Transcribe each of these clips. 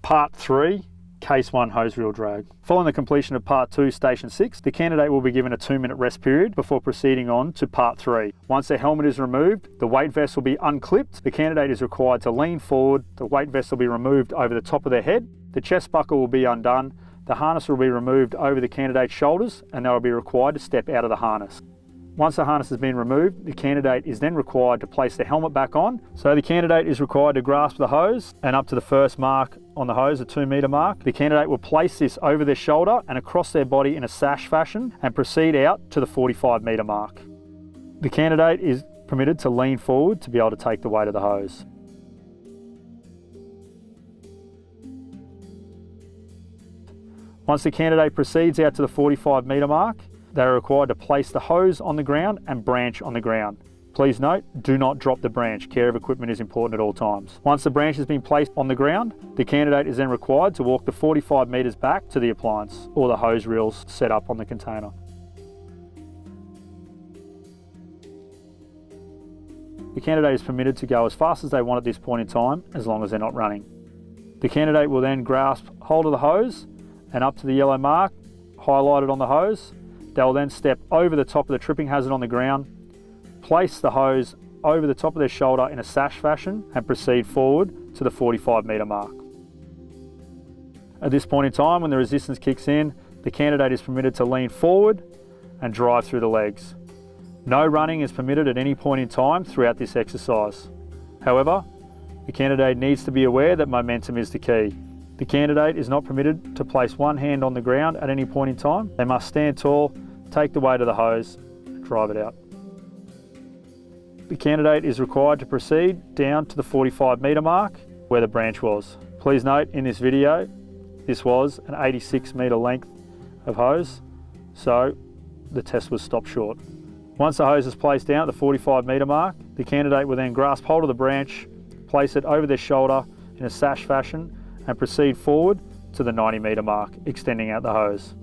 Part 3, Case 1 hose reel drag. Following the completion of Part 2, Station 6, the candidate will be given a 2-minute rest period before proceeding on to Part 3. Once their helmet is removed, the weight vest will be unclipped. The candidate is required to lean forward. The weight vest will be removed over the top of their head. The chest buckle will be undone. The harness will be removed over the candidate's shoulders, and they will be required to step out of the harness. Once the harness has been removed, the candidate is then required to place the helmet back on. So the candidate is required to grasp the hose, and up to the first mark on the hose, a 2-metre mark, the candidate will place this over their shoulder and across their body in a sash fashion and proceed out to the 45-metre mark. The candidate is permitted to lean forward to be able to take the weight of the hose. Once the candidate proceeds out to the 45-metre mark, they are required to place the hose on the ground and branch on the ground. Please note, do not drop the branch. Care of equipment is important at all times. Once the branch has been placed on the ground, the candidate is then required to walk the 45 metres back to the appliance or the hose reels set up on the container. The candidate is permitted to go as fast as they want at this point in time, as long as they're not running. The candidate will then grasp hold of the hose and up to the yellow mark highlighted on the hose. They will then step over the top of the tripping hazard on the ground, place the hose over the top of their shoulder in a sash fashion and proceed forward to the 45-metre mark. At this point in time, when the resistance kicks in, the candidate is permitted to lean forward and drive through the legs. No running is permitted at any point in time throughout this exercise. However, the candidate needs to be aware that momentum is the key. The candidate is not permitted to place one hand on the ground at any point in time. They must stand tall, take the weight of the hose, and drive it out. The candidate is required to proceed down to the 45-metre mark where the branch was. Please note in this video, this was an 86-metre length of hose, so the test was stopped short. Once the hose is placed down at the 45-metre mark, the candidate will then grasp hold of the branch, place it over their shoulder in a sash fashion, and proceed forward to the 90-metre mark, extending out the hose.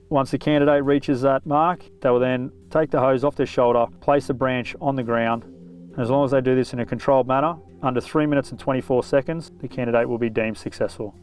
Once the candidate reaches that mark, they will then take the hose off their shoulder, place the branch on the ground. As long as they do this in a controlled manner, under 3 minutes and 24 seconds, the candidate will be deemed successful.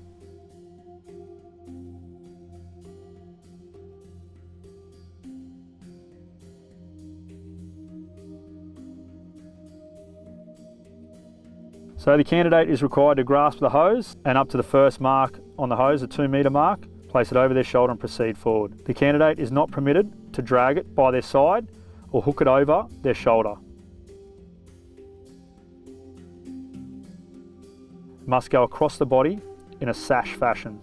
So the candidate is required to grasp the hose and up to the first mark on the hose, a 2-metre mark, place it over their shoulder and proceed forward. The candidate is not permitted to drag it by their side or hook it over their shoulder. It must go across the body in a sash fashion.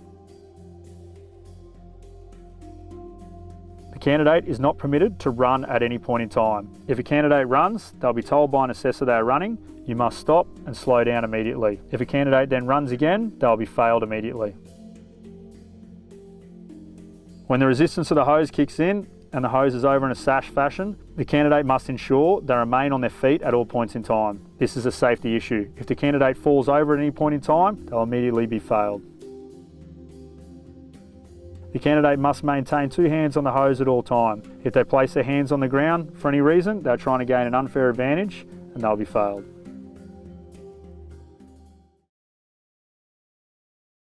The candidate is not permitted to run at any point in time. If a candidate runs, they'll be told by an assessor they are running. You must stop and slow down immediately. If a candidate then runs again, they'll be failed immediately. When the resistance of the hose kicks in and the hose is over in a sash fashion, the candidate must ensure they remain on their feet at all points in time. This is a safety issue. If the candidate falls over at any point in time, they'll immediately be failed. The candidate must maintain 2 hands on the hose at all time. If they place their hands on the ground for any reason, they're trying to gain an unfair advantage and they'll be failed.